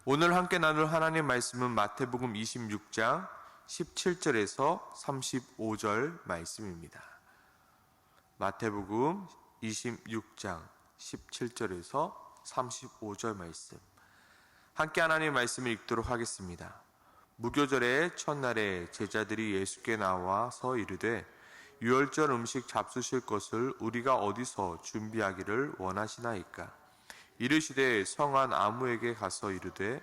오늘 함께 나눌 하나님 말씀은 마태복음 26장 17절에서 35절 말씀입니다. 마태복음 26장 17절에서 35절 말씀. 함께 하나님 말씀을 읽도록 하겠습니다. 무교절의 첫날에 제자들이 예수께 나와서 이르되 유월절 음식 잡수실 것을 우리가 어디서 준비하기를 원하시나이까? 이르시되 성한 아무에게 가서 이르되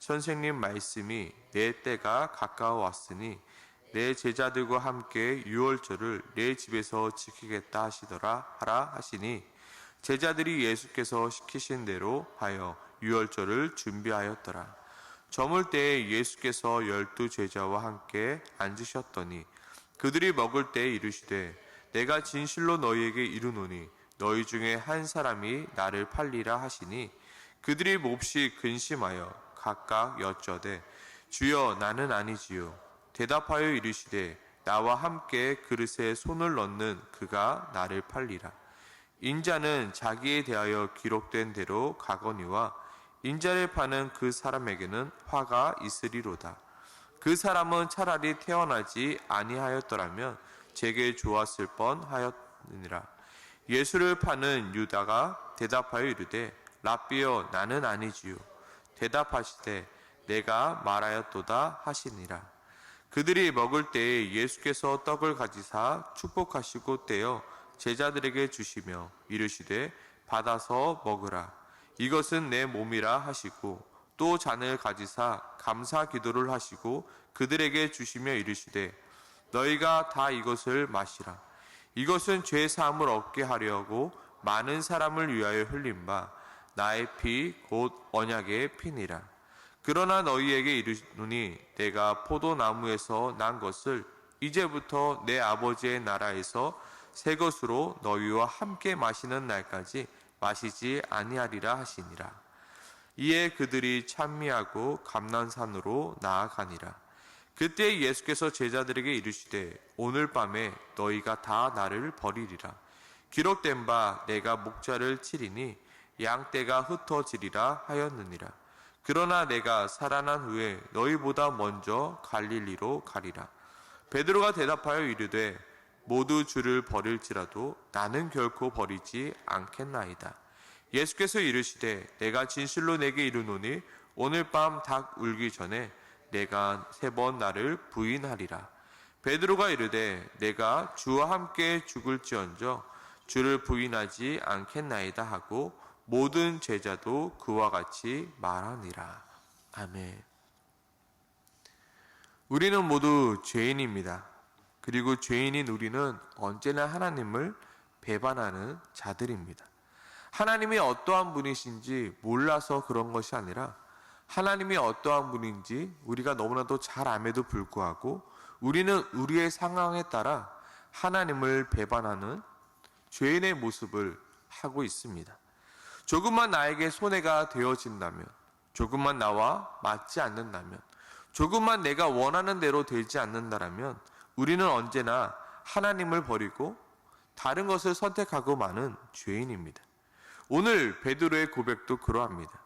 선생님 말씀이 내 때가 가까워 왔으니 내 제자들과 함께 유월절을 내 집에서 지키겠다 하라 하시니 제자들이 예수께서 시키신 대로 하여 유월절을 준비하였더라. 저물 때에 예수께서 12 제자와 함께 앉으셨더니 그들이 먹을 때에 이르시되 내가 진실로 너희에게 이르노니 너희 중에 한 사람이 나를 팔리라 하시니 그들이 몹시 근심하여 각각 여쩌되 주여 나는 아니지요. 대답하여 이르시되 나와 함께 그릇에 손을 넣는 그가 나를 팔리라. 인자는 자기에 대하여 기록된 대로 가거니와 인자를 파는 그 사람에게는 화가 있으리로다. 그 사람은 차라리 태어나지 아니하였더라면 제게 좋았을 뻔하였느니라. 예수를 파는 유다가 대답하여 이르되 랍비여 나는 아니지요. 대답하시되 내가 말하였도다 하시니라. 그들이 먹을 때에 예수께서 떡을 가지사 축복하시고 떼어 제자들에게 주시며 이르시되 받아서 먹으라. 이것은 내 몸이라 하시고 또 잔을 가지사 감사 기도를 하시고 그들에게 주시며 이르시되 너희가 다 이것을 마시라. 이것은 죄 사함을 얻게 하려고 많은 사람을 위하여 흘린 바 나의 피 곧 언약의 피니라. 그러나 너희에게 이르노니 내가 포도나무에서 난 것을 이제부터 내 아버지의 나라에서 새 것으로 너희와 함께 마시는 날까지 마시지 아니하리라 하시니라. 이에 그들이 찬미하고 감난산으로 나아가니라. 그때 예수께서 제자들에게 이르시되 오늘 밤에 너희가 다 나를 버리리라. 기록된 바 내가 목자를 치리니 양떼가 흩어지리라 하였느니라. 그러나 내가 살아난 후에 너희보다 먼저 갈릴리로 가리라. 베드로가 대답하여 이르되 모두 주를 버릴지라도 나는 결코 버리지 않겠나이다. 예수께서 이르시되 내가 진실로 내게 이르노니 오늘 밤 닭 울기 전에 내가 3번 나를 부인하리라. 베드로가 이르되 내가 주와 함께 죽을지언정 주를 부인하지 않겠나이다 하고 모든 제자도 그와 같이 말하니라. 아멘. 우리는 모두 죄인입니다. 그리고 죄인인 우리는 언제나 하나님을 배반하는 자들입니다. 하나님이 어떠한 분이신지 몰라서 그런 것이 아니라 하나님이 어떠한 분인지 우리가 너무나도 잘 암에도 불구하고 우리는 우리의 상황에 따라 하나님을 배반하는 죄인의 모습을 하고 있습니다. 조금만 나에게 손해가 되어진다면, 조금만 나와 맞지 않는다면, 조금만 내가 원하는 대로 되지 않는다면 우리는 언제나 하나님을 버리고 다른 것을 선택하고 마는 죄인입니다. 오늘 베드로의 고백도 그러합니다.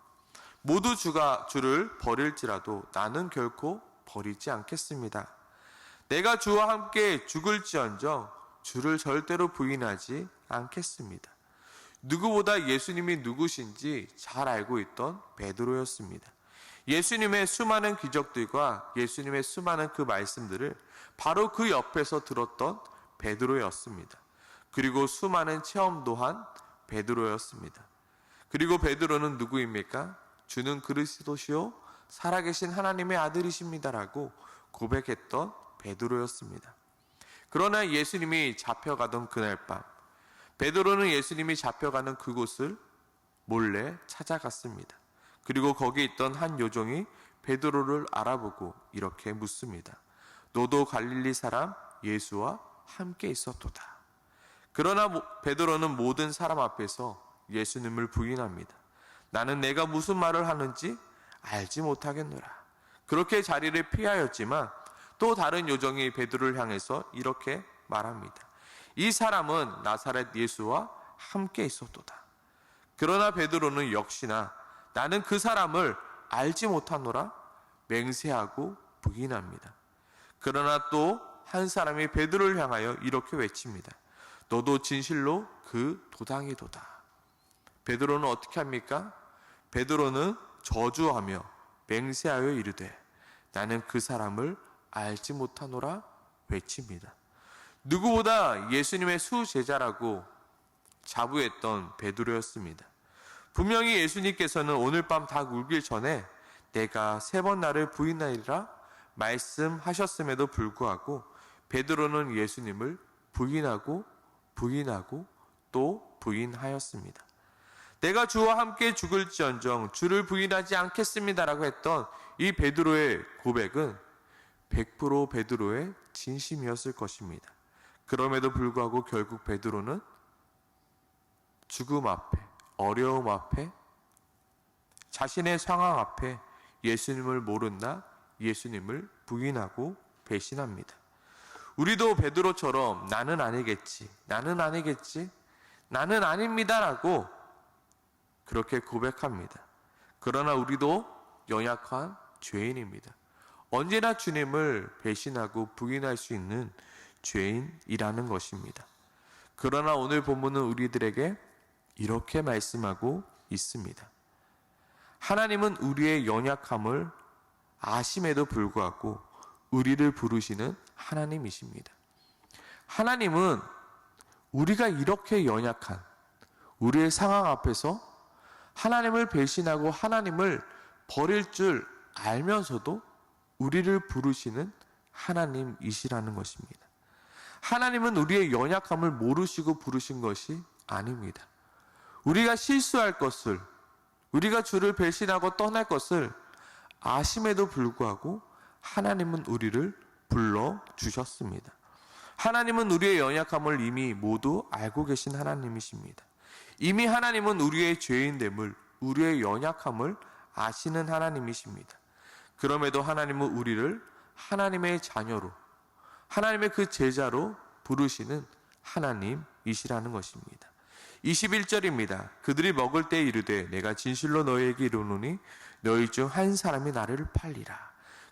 모두 주를 버릴지라도 나는 결코 버리지 않겠습니다. 내가 주와 함께 죽을지언정 주를 절대로 부인하지 않겠습니다. 누구보다 예수님이 누구신지 잘 알고 있던 베드로였습니다. 예수님의 수많은 기적들과 예수님의 수많은 그 말씀들을 바로 그 옆에서 들었던 베드로였습니다. 그리고 수많은 체험도 한 베드로였습니다. 그리고 베드로는 누구입니까? 주는 그리스도시요 살아계신 하나님의 아들이십니다라고 고백했던 베드로였습니다. 그러나 예수님이 잡혀가던 그날 밤 베드로는 예수님이 잡혀가는 그곳을 몰래 찾아갔습니다. 그리고 거기 있던 한 요정이 베드로를 알아보고 이렇게 묻습니다. 너도 갈릴리 사람 예수와 함께 있었도다. 그러나 베드로는 모든 사람 앞에서 예수님을 부인합니다. 나는 내가 무슨 말을 하는지 알지 못하겠노라. 그렇게 자리를 피하였지만 또 다른 요정이 베드로를 향해서 이렇게 말합니다. 이 사람은 나사렛 예수와 함께 있었도다. 그러나 베드로는 역시나 나는 그 사람을 알지 못하노라 맹세하고 부인합니다. 그러나 또 한 사람이 베드로를 향하여 이렇게 외칩니다. 너도 진실로 그 도당이도다. 베드로는 어떻게 합니까? 베드로는 저주하며 맹세하여 이르되 나는 그 사람을 알지 못하노라 외칩니다. 누구보다 예수님의 수제자라고 자부했던 베드로였습니다. 분명히 예수님께서는 오늘 밤 닭 울길 전에 내가 3번 나를 부인하리라 말씀하셨음에도 불구하고 베드로는 예수님을 부인하고 또 부인하였습니다. 내가 주와 함께 죽을지언정 주를 부인하지 않겠습니다라고 했던 이 베드로의 고백은 100% 베드로의 진심이었을 것입니다. 그럼에도 불구하고 결국 베드로는 죽음 앞에, 어려움 앞에, 자신의 상황 앞에 예수님을 모른다, 예수님을 부인하고 배신합니다. 우리도 베드로처럼 나는 아니겠지, 나는 아닙니다라고 그렇게 고백합니다. 그러나 우리도 연약한 죄인입니다. 언제나 주님을 배신하고 부인할 수 있는 죄인이라는 것입니다. 그러나 오늘 본문은 우리들에게 이렇게 말씀하고 있습니다. 하나님은 우리의 연약함을 아심에도 불구하고 우리를 부르시는 하나님이십니다. 하나님은 우리가 이렇게 연약한 우리의 상황 앞에서 하나님을 배신하고 하나님을 버릴 줄 알면서도 우리를 부르시는 하나님이시라는 것입니다. 하나님은 우리의 연약함을 모르시고 부르신 것이 아닙니다. 우리가 실수할 것을, 우리가 주를 배신하고 떠날 것을 아심에도 불구하고 하나님은 우리를 불러주셨습니다. 하나님은 우리의 연약함을 이미 모두 알고 계신 하나님이십니다. 이미 하나님은 우리의 죄인됨을, 우리의 연약함을 아시는 하나님이십니다. 그럼에도 하나님은 우리를 하나님의 자녀로, 하나님의 그 제자로 부르시는 하나님이시라는 것입니다. 21절입니다. 그들이 먹을 때 이르되 내가 진실로 너희에게 이르노니 너희 중 한 사람이 나를 팔리라.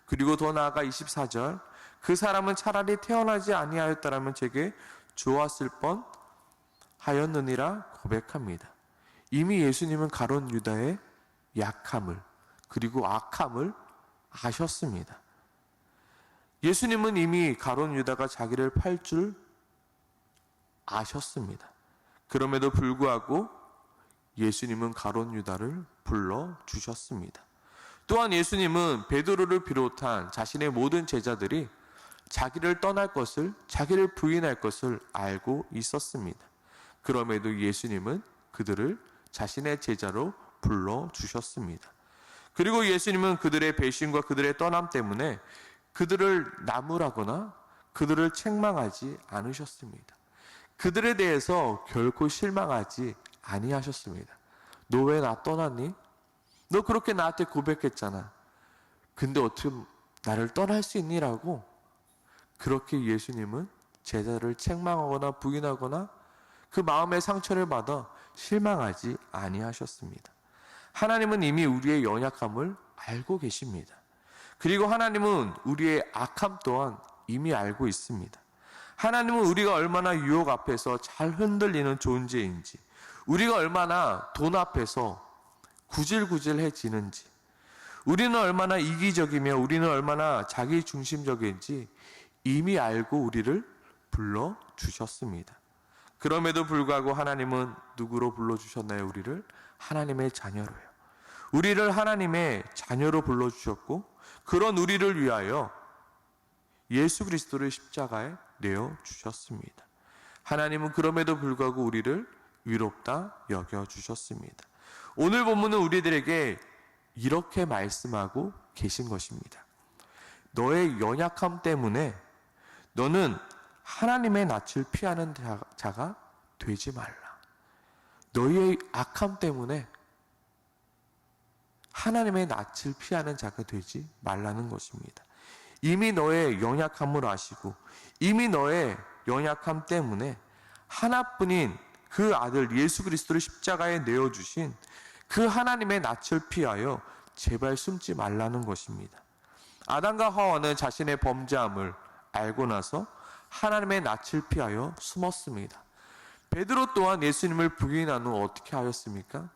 그리고 더 나아가 24절 그 사람은 차라리 태어나지 아니하였더라면 제게 좋았을 뻔 하였느니라 고백합니다. 이미 예수님은 가룟 유다의 약함을 그리고 악함을 아셨습니다. 예수님은 이미 가룟 유다가 자기를 팔 줄 아셨습니다. 그럼에도 불구하고 예수님은 가룟 유다를 불러주셨습니다. 또한 예수님은 베드로를 비롯한 자신의 모든 제자들이 자기를 떠날 것을, 자기를 부인할 것을 알고 있었습니다. 그럼에도 예수님은 그들을 자신의 제자로 불러주셨습니다. 그리고 예수님은 그들의 배신과 그들의 떠남 때문에 그들을 나무라거나 그들을 책망하지 않으셨습니다. 그들에 대해서 결코 실망하지 아니하셨습니다. 너 왜 나 떠났니? 너 그렇게 나한테 고백했잖아. 근데 어떻게 나를 떠날 수 있니라고 그렇게 예수님은 제자를 책망하거나 부인하거나 그 마음의 상처를 받아 실망하지 아니하셨습니다. 하나님은 이미 우리의 연약함을 알고 계십니다. 그리고 하나님은 우리의 악함 또한 이미 알고 있습니다. 하나님은 우리가 얼마나 유혹 앞에서 잘 흔들리는 존재인지, 우리가 얼마나 돈 앞에서 구질구질해지는지, 우리는 얼마나 이기적이며 우리는 얼마나 자기중심적인지 이미 알고 우리를 불러주셨습니다. 그럼에도 불구하고 하나님은 누구로 불러주셨나요? 우리를 하나님의 자녀로요. 우리를 하나님의 자녀로 불러주셨고 그런 우리를 위하여 예수 그리스도를 십자가에 내어주셨습니다. 하나님은 그럼에도 불구하고 우리를 위롭다 여겨주셨습니다. 오늘 본문은 우리들에게 이렇게 말씀하고 계신 것입니다. 너의 연약함 때문에 너는 하나님의 낯을 피하는 자가 되지 말라. 너희의 악함 때문에 하나님의 낯을 피하는 자가 되지 말라는 것입니다. 이미 너의 연약함을 아시고 이미 너의 연약함 때문에 하나뿐인 그 아들 예수 그리스도를 십자가에 내어주신 그 하나님의 낯을 피하여 제발 숨지 말라는 것입니다. 아담과 하와는 자신의 범죄함을 알고 나서 하나님의 낯을 피하여 숨었습니다. 베드로 또한 예수님을 부인한 후 어떻게 하였습니까?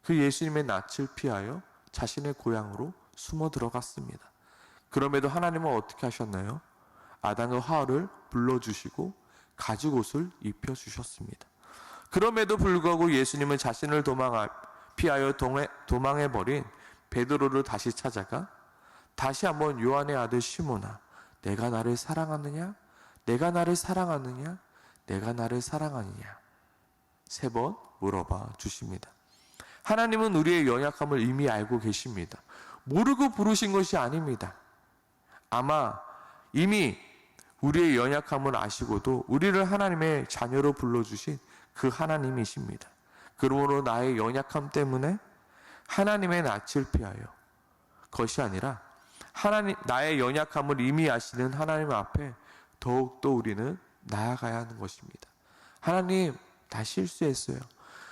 그 예수님의 낯을 피하여 자신의 고향으로 숨어 들어갔습니다. 그럼에도 하나님은 어떻게 하셨나요? 아담과 하와를 불러주시고 가죽옷을 입혀주셨습니다. 그럼에도 불구하고 예수님은 자신을 피하여 도망해버린 베드로를 다시 찾아가 다시 한번 요한의 아들 시몬아, 내가 나를 사랑하느냐? 내가 나를 사랑하느냐? 내가 나를 사랑하느냐? 3번 물어봐 주십니다. 하나님은 우리의 연약함을 이미 알고 계십니다. 모르고 부르신 것이 아닙니다. 아마 이미 우리의 연약함을 아시고도 우리를 하나님의 자녀로 불러주신 그 하나님이십니다. 그러므로 나의 연약함 때문에 하나님의 낯을 피하여 것이 아니라 나의 연약함을 이미 아시는 하나님 앞에 더욱더 우리는 나아가야 하는 것입니다. 하나님, 나 실수했어요.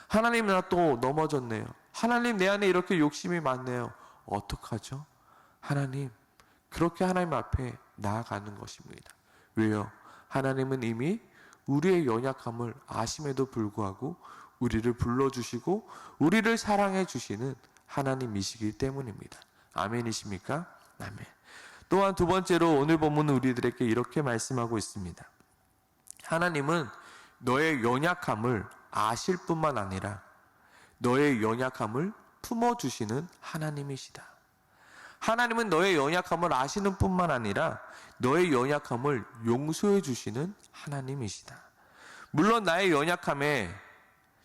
하나님, 나 또 넘어졌네요. 하나님, 내 안에 이렇게 욕심이 많네요. 어떡하죠? 하나님, 그렇게 하나님 앞에 나아가는 것입니다. 왜요? 하나님은 이미 우리의 연약함을 아심에도 불구하고 우리를 불러주시고 우리를 사랑해 주시는 하나님이시기 때문입니다. 아멘이십니까? 아멘. 또한 두 번째로 오늘 본문은 우리들에게 이렇게 말씀하고 있습니다. 하나님은 너의 연약함을 아실 뿐만 아니라 너의 연약함을 품어주시는 하나님이시다. 하나님은 너의 연약함을 아시는 뿐만 아니라 너의 연약함을 용서해 주시는 하나님이시다. 물론 나의 연약함에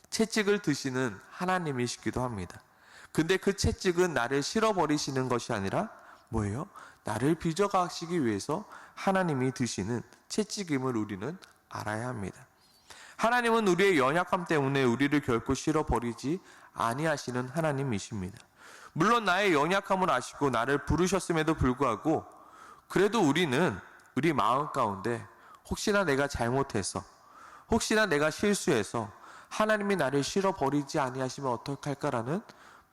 채찍을 드시는 하나님이시기도 합니다. 근데 그 채찍은 나를 실어버리시는 것이 아니라 뭐예요? 나를 빚어가시기 위해서 하나님이 드시는 채찍임을 우리는 알아야 합니다. 하나님은 우리의 연약함 때문에 우리를 결코 실어버리지 아니하시는 하나님이십니다. 물론 나의 연약함을 아시고 나를 부르셨음에도 불구하고 그래도 우리는 우리 마음 가운데 혹시나 내가 잘못해서 혹시나 내가 실수해서 하나님이 나를 실어버리지 아니하시면 어떡할까라는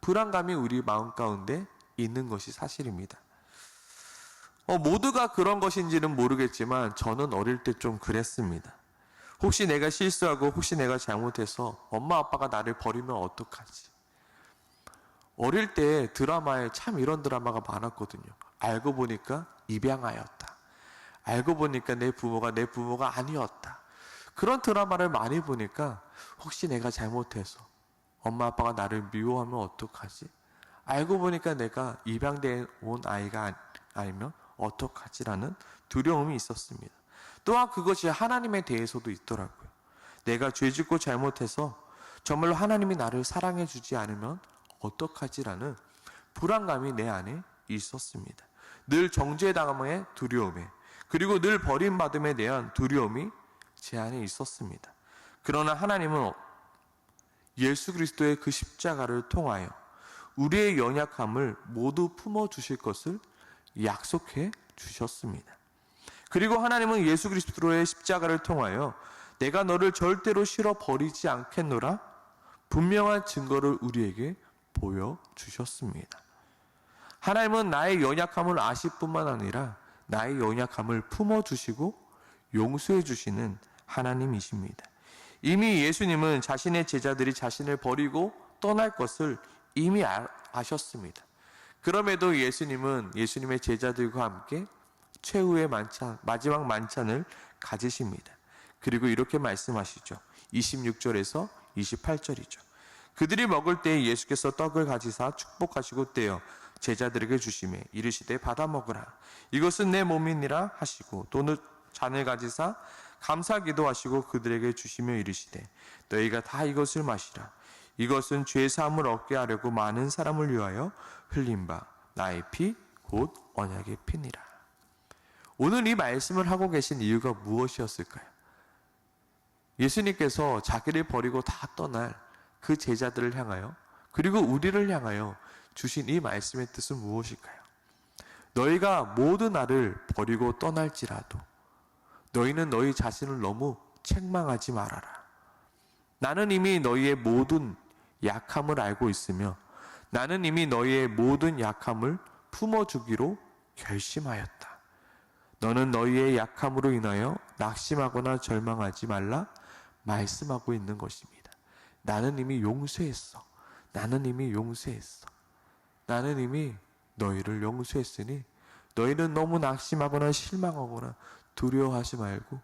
불안감이 우리 마음 가운데 있는 것이 사실입니다. 모두가 그런 것인지는 모르겠지만 저는 어릴 때 좀 그랬습니다. 혹시 내가 실수하고 혹시 내가 잘못해서 엄마 아빠가 나를 버리면 어떡하지? 어릴 때 드라마에 참 이런 드라마가 많았거든요. 알고 보니까 입양아였다. 알고 보니까 내 부모가 아니었다. 그런 드라마를 많이 보니까 혹시 내가 잘못해서 엄마 아빠가 나를 미워하면 어떡하지? 알고 보니까 내가 입양돼 온 아이가 아니면 어떡하지라는 두려움이 있었습니다. 또한 그것이 하나님에 대해서도 있더라고요. 내가 죄짓고 잘못해서 정말로 하나님이 나를 사랑해 주지 않으면 어떡하지라는 불안감이 내 안에 있었습니다. 늘 정죄당함의 두려움에 그리고 늘 버림받음에 대한 두려움이 제 안에 있었습니다. 그러나 하나님은 예수 그리스도의 그 십자가를 통하여 우리의 연약함을 모두 품어주실 것을 약속해 주셨습니다. 그리고 하나님은 예수 그리스도의 십자가를 통하여 내가 너를 절대로 실어버리지 않겠노라 분명한 증거를 우리에게 보여주셨습니다. 하나님은 나의 연약함을 아실 뿐만 아니라 나의 연약함을 품어주시고 용서해 주시는 하나님이십니다. 이미 예수님은 자신의 제자들이 자신을 버리고 떠날 것을 이미 아셨습니다. 그럼에도 예수님은 예수님의 제자들과 함께 최후의 만찬, 마지막 만찬을 가지십니다. 그리고 이렇게 말씀하시죠. 26절에서 28절이죠. 그들이 먹을 때 예수께서 떡을 가지사 축복하시고 떼어 제자들에게 주시매 이르시되 받아 먹으라. 이것은 내 몸이니라 하시고 또 잔을 가지사 감사 기도하시고 그들에게 주시며 이르시되 너희가 다 이것을 마시라. 이것은 죄 사함을 얻게 하려고 많은 사람을 위하여 흘린 바 나의 피 곧 언약의 피니라. 오늘 이 말씀을 하고 계신 이유가 무엇이었을까요? 예수님께서 자기를 버리고 다 떠날 그 제자들을 향하여 그리고 우리를 향하여 주신 이 말씀의 뜻은 무엇일까요? 너희가 모두 나를 버리고 떠날지라도 너희는 너희 자신을 너무 책망하지 말아라. 나는 이미 너희의 모든 약함을 알고 있으며 나는 이미 너희의 모든 약함을 품어주기로 결심하였다. 너는 너희의 약함으로 인하여 낙심하거나 절망하지 말라 말씀하고 있는 것입니다. 나는 이미 용서했어. 나는 이미 용서했어. 나는 이미 너희를 용서했으니 너희는 너무 낙심하거나 실망하거나 두려워하지 말고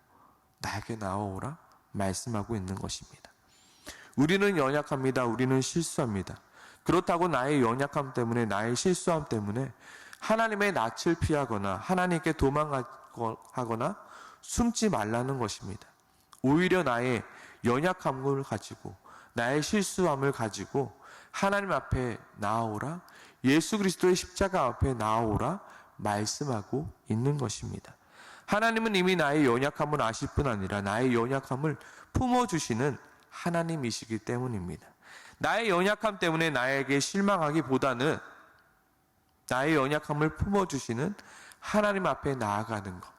나에게 나와오라 말씀하고 있는 것입니다. 우리는 연약합니다. 우리는 실수합니다. 그렇다고 나의 연약함 때문에, 나의 실수함 때문에 하나님의 낯을 피하거나 하나님께 도망하거나 숨지 말라는 것입니다. 오히려 나의 연약함을 가지고, 나의 실수함을 가지고 하나님 앞에 나아오라, 예수 그리스도의 십자가 앞에 나아오라 말씀하고 있는 것입니다. 하나님은 이미 나의 연약함을 아실 뿐 아니라 나의 연약함을 품어주시는 하나님이시기 때문입니다. 나의 연약함 때문에 나에게 실망하기보다는 나의 연약함을 품어주시는 하나님 앞에 나아가는 것,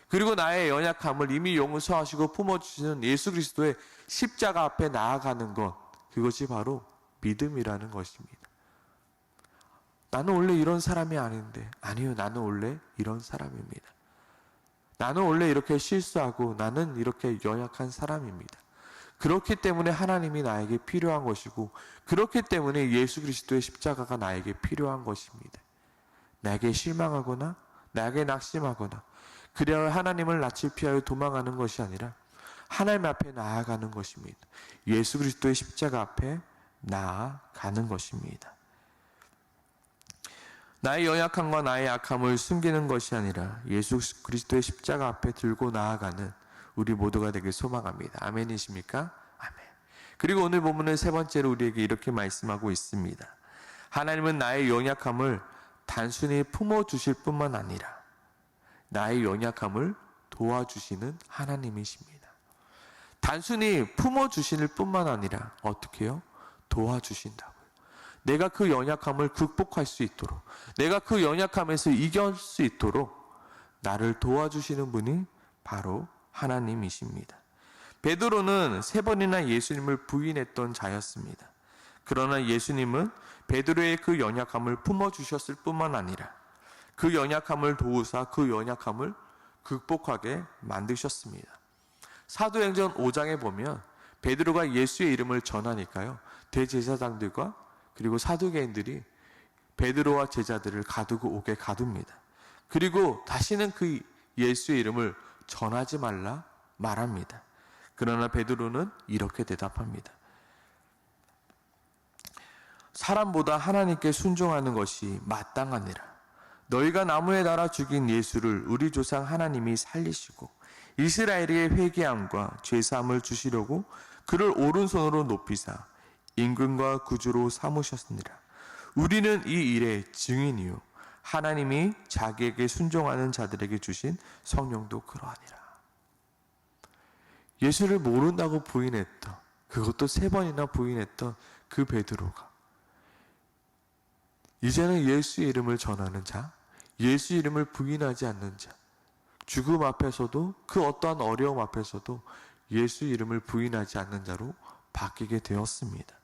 그리고 나의 연약함을 이미 용서하시고 품어주시는 예수 그리스도의 십자가 앞에 나아가는 것, 그것이 바로 믿음이라는 것입니다. 나는 원래 이런 사람이 아닌데, 아니요, 나는 원래 이런 사람입니다. 나는 원래 이렇게 실수하고 나는 이렇게 연약한 사람입니다. 그렇기 때문에 하나님이 나에게 필요한 것이고, 그렇기 때문에 예수 그리스도의 십자가가 나에게 필요한 것입니다. 나에게 실망하거나 나에게 낙심하거나 그래야 하나님을 낯을 피하여 도망가는 것이 아니라 하나님 앞에 나아가는 것입니다. 예수 그리스도의 십자가 앞에 나아가는 것입니다. 나의 연약함과 나의 약함을 숨기는 것이 아니라 예수 그리스도의 십자가 앞에 들고 나아가는 우리 모두가 되길 소망합니다. 아멘이십니까? 아멘. 그리고 오늘 본문은 세 번째로 우리에게 이렇게 말씀하고 있습니다. 하나님은 나의 연약함을 단순히 품어주실 뿐만 아니라 나의 연약함을 도와주시는 하나님이십니다. 단순히 품어주실 뿐만 아니라 어떻게 해요? 도와주신다고요. 내가 그 연약함을 극복할 수 있도록, 내가 그 연약함에서 이길 수 있도록 나를 도와주시는 분이 바로 하나님이십니다. 베드로는 3번이나 예수님을 부인했던 자였습니다. 그러나 예수님은 베드로의 그 연약함을 품어주셨을 뿐만 아니라 그 연약함을 도우사 그 연약함을 극복하게 만드셨습니다. 사도행전 5장에 보면 베드로가 예수의 이름을 전하니까요, 대제사장들과 그리고 사두개인들이 베드로와 제자들을 가두고 옥에 가둡니다. 그리고 다시는 그 예수의 이름을 전하지 말라 말합니다. 그러나 베드로는 이렇게 대답합니다. 사람보다 하나님께 순종하는 것이 마땅하니라. 너희가 나무에 달아 죽인 예수를 우리 조상 하나님이 살리시고 이스라엘에게 회개함과 죄사함을 주시려고 그를 오른손으로 높이사 임금과 구주로 삼으셨느니라. 우리는 이 일의 증인이요 하나님이 자기에게 순종하는 자들에게 주신 성령도 그러하니라. 예수를 모른다고 부인했던, 그것도 3번이나 부인했던 그 베드로가 이제는 예수의 이름을 전하는 자, 예수 이름을 부인하지 않는 자, 죽음 앞에서도 그 어떠한 어려움 앞에서도 예수 이름을 부인하지 않는 자로 바뀌게 되었습니다.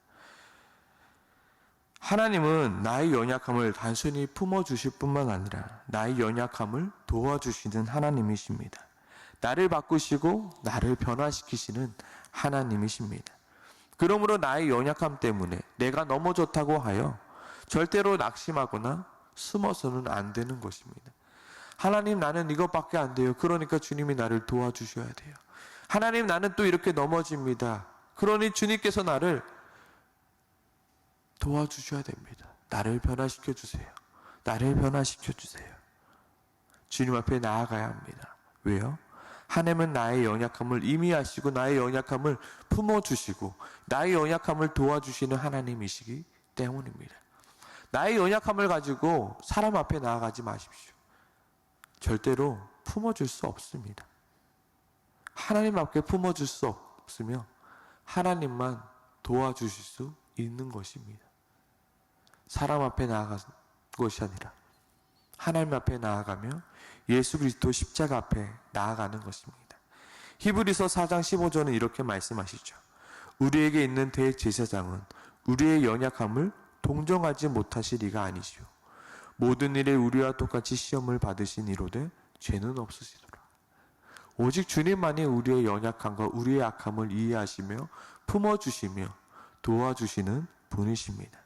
하나님은 나의 연약함을 단순히 품어주실 뿐만 아니라 나의 연약함을 도와주시는 하나님이십니다. 나를 바꾸시고 나를 변화시키시는 하나님이십니다. 그러므로 나의 연약함 때문에 내가 넘어졌다고 하여 절대로 낙심하거나 숨어서는 안 되는 것입니다. 하나님, 나는 이것밖에 안 돼요. 그러니까 주님이 나를 도와주셔야 돼요. 하나님, 나는 또 이렇게 넘어집니다. 그러니 주님께서 나를 도와주셔야 됩니다. 나를 변화시켜 주세요. 나를 변화시켜 주세요. 주님 앞에 나아가야 합니다. 왜요? 하나님은 나의 연약함을 이미 아시고 나의 연약함을 품어주시고 나의 연약함을 도와주시는 하나님이시기 때문입니다. 나의 연약함을 가지고 사람 앞에 나아가지 마십시오. 절대로 품어줄 수 없습니다. 하나님 앞에 품어줄 수 없으며 하나님만 도와주실 수 있는 것입니다. 사람 앞에 나아가는 것이 아니라 하나님 앞에 나아가며 예수 그리스도 십자가 앞에 나아가는 것입니다. 히브리서 4장 15절은 이렇게 말씀하시죠. 우리에게 있는 대제사장은 우리의 연약함을 동정하지 못하실 이가 아니시오. 모든 일에 우리와 똑같이 시험을 받으신 이로되 죄는 없으시더라. 오직 주님만이 우리의 연약함과 우리의 악함을 이해하시며 품어주시며 도와주시는 분이십니다.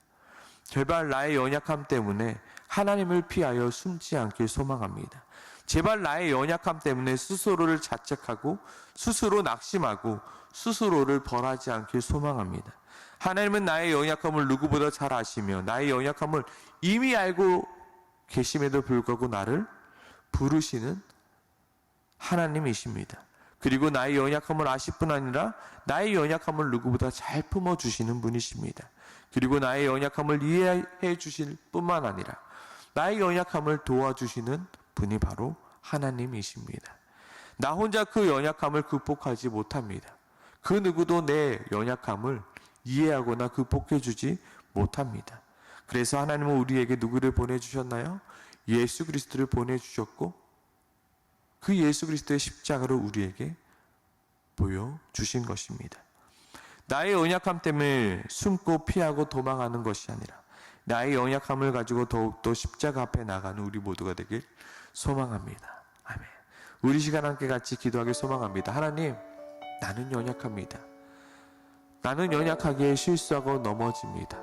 제발 나의 연약함 때문에 하나님을 피하여 숨지 않길 소망합니다. 제발 나의 연약함 때문에 스스로를 자책하고 스스로 낙심하고 스스로를 벌하지 않길 소망합니다. 하나님은 나의 연약함을 누구보다 잘 아시며 나의 연약함을 이미 알고 계심에도 불구하고 나를 부르시는 하나님이십니다. 그리고 나의 연약함을 아실 뿐 아니라 나의 연약함을 누구보다 잘 품어주시는 분이십니다. 그리고 나의 연약함을 이해해 주실 뿐만 아니라 나의 연약함을 도와주시는 분이 바로 하나님이십니다. 나 혼자 그 연약함을 극복하지 못합니다. 그 누구도 내 연약함을 이해하거나 극복해 주지 못합니다. 그래서 하나님은 우리에게 누구를 보내주셨나요? 예수 그리스도를 보내주셨고 그 예수 그리스도의 십자가를 우리에게 보여주신 것입니다. 나의 연약함 때문에 숨고 피하고 도망하는 것이 아니라 나의 연약함을 가지고 더욱더 십자가 앞에 나가는 우리 모두가 되길 소망합니다. 아멘. 우리 시간 함께 같이 기도하길 소망합니다. 하나님, 나는 연약합니다. 나는 연약하기에 실수하고 넘어집니다.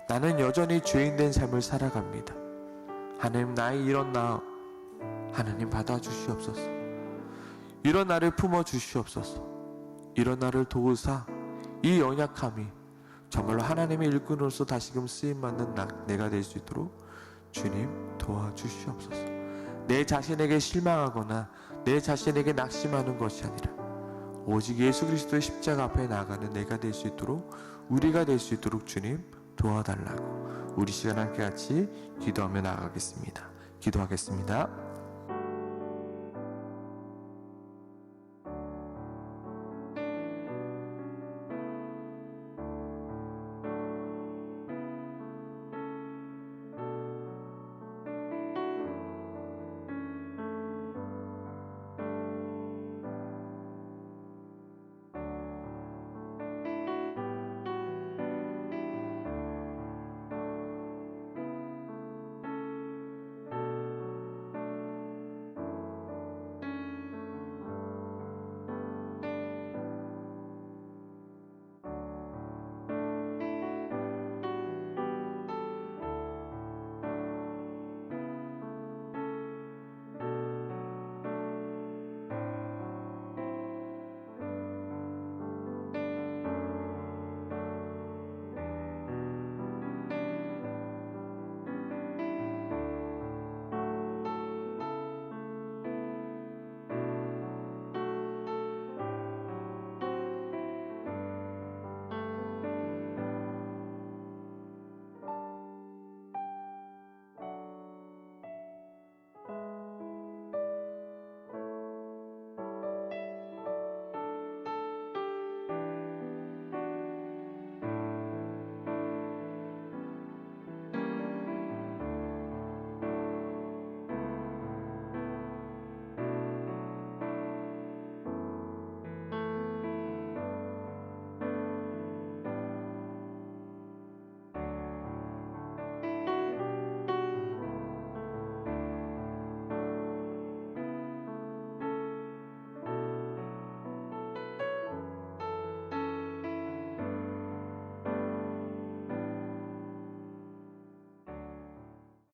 나는 여전히 죄인된 삶을 살아갑니다. 하나님, 나의 이런 나 하나님 받아주시옵소서. 이런 나를 품어주시옵소서. 이런 나를 도우사 이 연약함이 정말로 하나님의 일꾼으로서 다시금 쓰임받는 내가 될 수 있도록 주님 도와주시옵소서. 내 자신에게 실망하거나 내 자신에게 낙심하는 것이 아니라 오직 예수 그리스도의 십자가 앞에 나아가는 내가 될 수 있도록 우리가 될 수 있도록 주님 도와달라고 우리 시간 함께 같이 기도하며 나아가겠습니다. 기도하겠습니다.